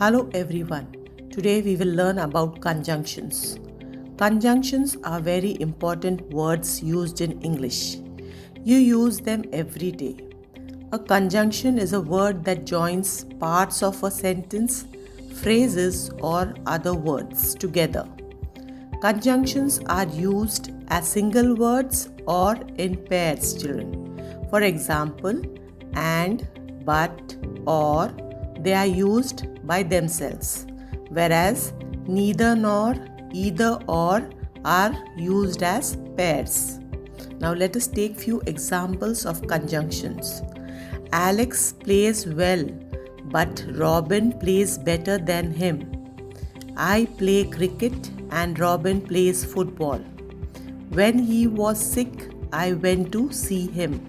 Hello everyone. Today we will learn about conjunctions. Conjunctions are very important words used in English. You use them every day. A conjunction is a word that joins parts of a sentence, phrases, or other words together. Conjunctions are used as single words or in pairs, children. For example, and, but, or, they are used by themselves, whereas neither nor, either or are used as pairs. Now let us take few examples of conjunctions. Alex plays well, but Robin plays better than him. I play cricket and Robin plays football. When he was sick, I went to see him.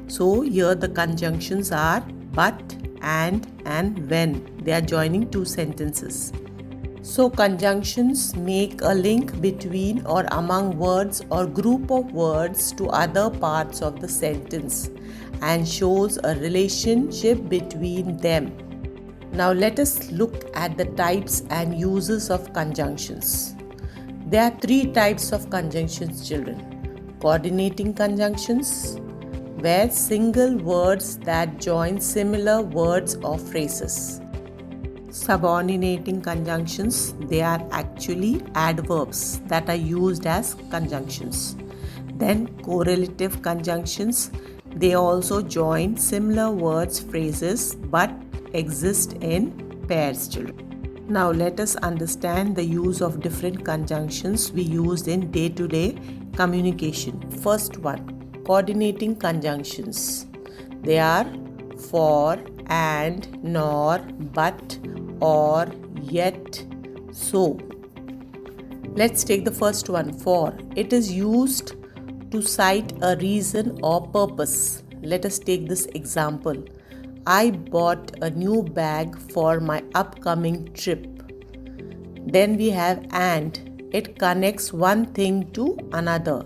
So here the conjunctions are but, and when. They are joining two sentences. So conjunctions make a link between or among words or group of words to other parts of the sentence and shows a relationship between them. Now let us look at the types and uses of conjunctions. There are three types of conjunctions, children. Coordinating conjunctions, where single words that join similar words or phrases. Subordinating conjunctions, they are actually adverbs that are used as conjunctions. Then correlative conjunctions, they also join similar words, phrases, but exist in pairs, children. Now let us understand the use of different conjunctions we use in day-to-day communication. First one, coordinating conjunctions. They are for, and, nor, but, or, yet, so. Let's take the first one, for. It is used to cite a reason or purpose. Let us take this example. I bought a new bag for my upcoming trip. Then we have and. It connects one thing to another.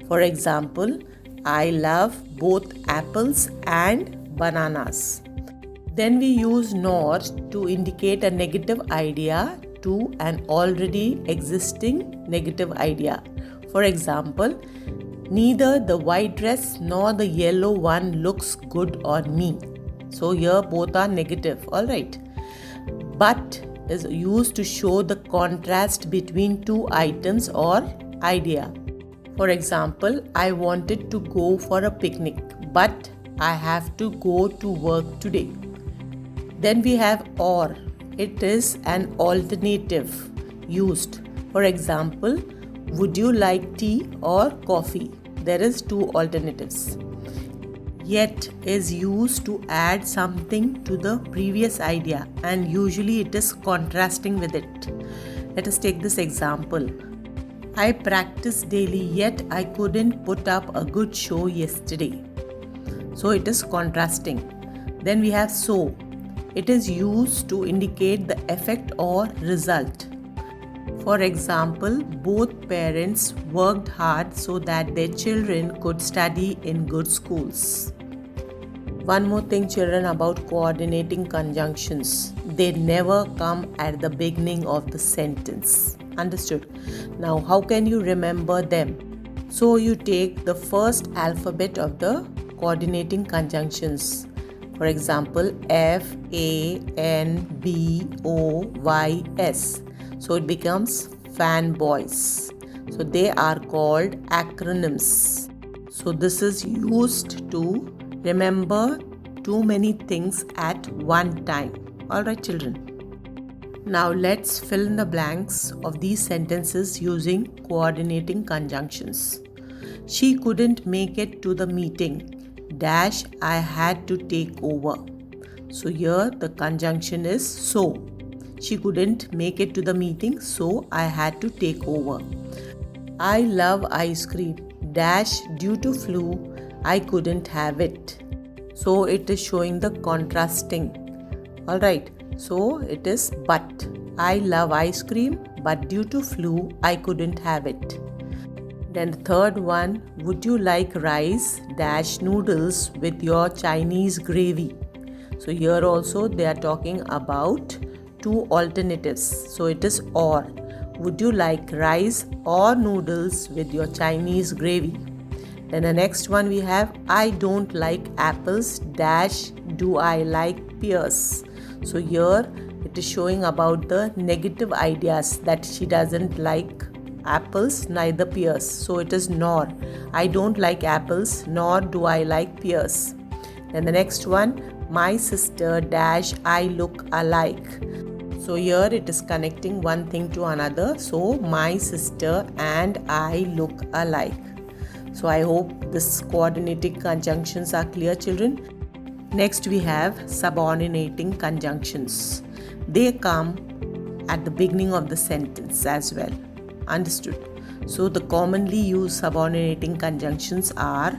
For example, I love both apples and bananas. Then we use nor to indicate a negative idea to an already existing negative idea. For example, neither the white dress nor the yellow one looks good on me. So here both are negative, alright. But is used to show the contrast between two items or idea. For example, I wanted to go for a picnic, but I have to go to work today. Then we have or. It is an alternative used. For example, would you like tea or coffee? There is two alternatives. Yet is used to add something to the previous idea and usually it is contrasting with it. Let us take this example. I practice daily yet I couldn't put up a good show yesterday. So it is contrasting. Then we have so. It is used to indicate the effect or result. For example, both parents worked hard so that their children could study in good schools. One more thing, children, about coordinating conjunctions. They never come at the beginning of the sentence. Understood? Now, how can you remember them? So, you take the first alphabet of the coordinating conjunctions. For example, F, A, N, B, O, Y, S. So it becomes fanboys. So they are called acronyms. So this is used to remember too many things at one time. Alright, children. Now let's fill in the blanks of these sentences using coordinating conjunctions. She couldn't make it to the meeting. Dash, I had to take over. So here the conjunction is so. She couldn't make it to the meeting, so I had to take over. I love ice cream. Dash, due to flu, I couldn't have it. So it is showing the contrasting. Alright, so it is but. I love ice cream, but due to flu, I couldn't have it. Then the third one, would you like rice dash noodles with your Chinese gravy? So here also they are talking about two alternatives. So it is or. Would you like rice or noodles with your Chinese gravy? Then the next one we have, I don't like apples dash do I like pears. So here it is showing about the negative ideas that she doesn't like apples neither pears. So it is nor. I don't like apples nor do I like pears. Then the next one, my sister dash I look alike. So here it is connecting one thing to another. So my sister and I look alike. So I hope this coordinating conjunctions are clear, children. Next we have subordinating conjunctions. They come at the beginning of the sentence as well. Understood? So the commonly used subordinating conjunctions are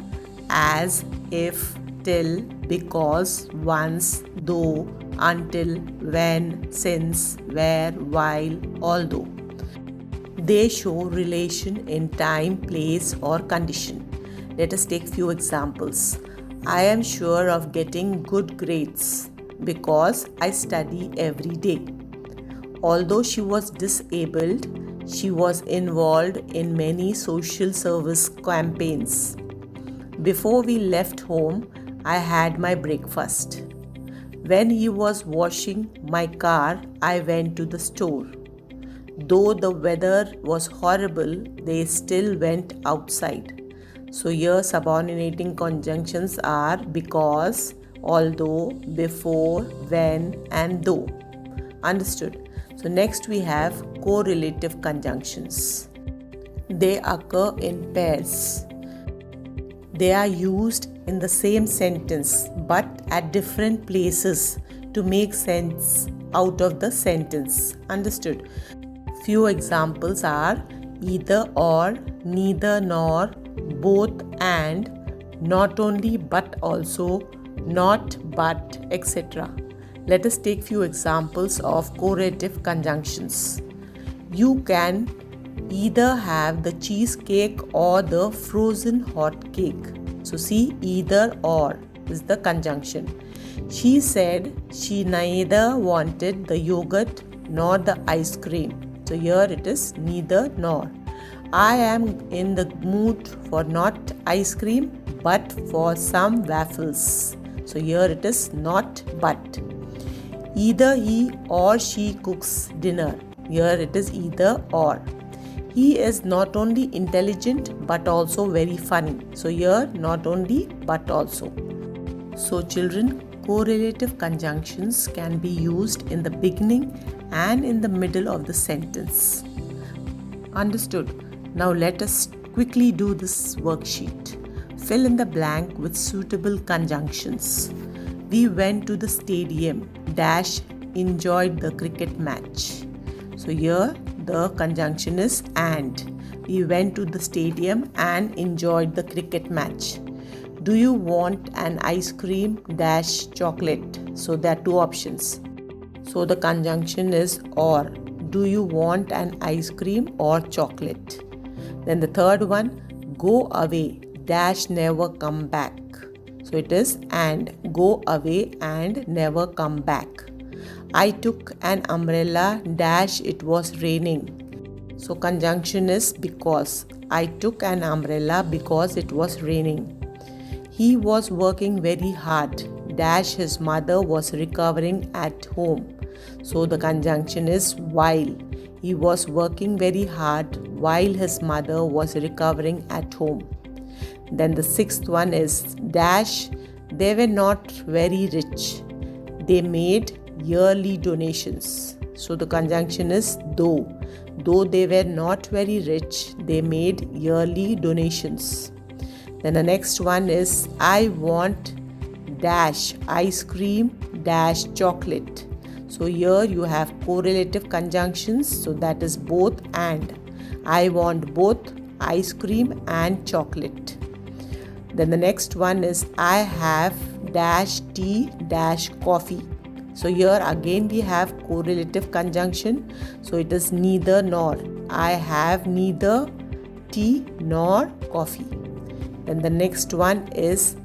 as, if, till, because, once, though, until, when, since, where, while, although. They show relation in time, place, or condition. Let us take few examples. I am sure of getting good grades because I study every day. Although she was disabled, she was involved in many social service campaigns. Before we left home, I had my breakfast. When he was washing my car, I went to the store. Though the weather was horrible, they still went outside. So here subordinating conjunctions are because, although, before, when, and though. Understood? So next we have correlative conjunctions. They occur in pairs. They are used in the same sentence but at different places to make sense out of the sentence. Understood? Few examples are either or, neither nor, both and, not only but also, not but, etc. Let us take few examples of correlative conjunctions. You can either have the cheesecake or the frozen hot cake. So see, either or is the conjunction. She said she neither wanted the yogurt nor the ice cream. So here it is neither nor. I am in the mood for not ice cream but for some waffles. So here it is not but. Either he or she cooks dinner. Here it is either or. He is not only intelligent but also very funny. So here not only but also. So children, correlative conjunctions can be used in the beginning and in the middle of the sentence. Understood? Now let us quickly do this worksheet. Fill in the blank with suitable conjunctions. We went to the stadium dash enjoyed the cricket match. So here the conjunction is and. We went to the stadium and enjoyed the cricket match. Do you want an ice cream dash chocolate? So there are two options. So the conjunction is or. Do you want an ice cream or chocolate? Then the third one, go away dash never come back. So it is and, go away and never come back. I took an umbrella dash it was raining. So conjunction is because. I took an umbrella because it was raining. He was working very hard dash his mother was recovering at home. So the conjunction is while. He was working very hard while his mother was recovering at home. Then the sixth one is dash they were not very rich. They made yearly donations. So the conjunction is though. Though they were not very rich, they made yearly donations. Then the next one is I want dash ice cream dash chocolate. So here you have correlative conjunctions. So that is both and. I want both ice cream and chocolate. Then the next one is I have dash tea dash coffee. So here again we have correlative conjunction. So it is neither nor. I have neither tea nor coffee. Then the next one is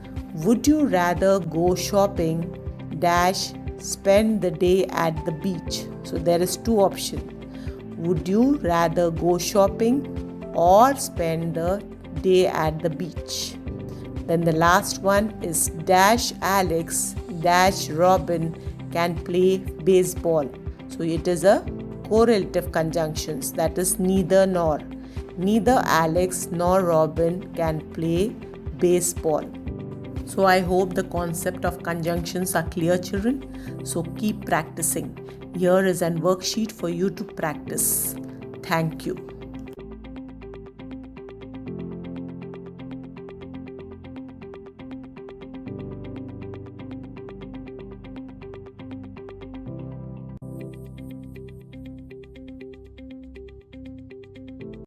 would you rather go shopping dash spend the day at the beach. So there is two options. Would you rather go shopping or spend the day at the beach? Then the last one is dash Alex dash Robin can play baseball. So it is a correlative conjunctions, that is neither nor. Neither Alex nor Robin can play baseball. So I hope the concept of conjunctions are clear, children. So keep practicing. Here is an worksheet for you to practice. Thank you.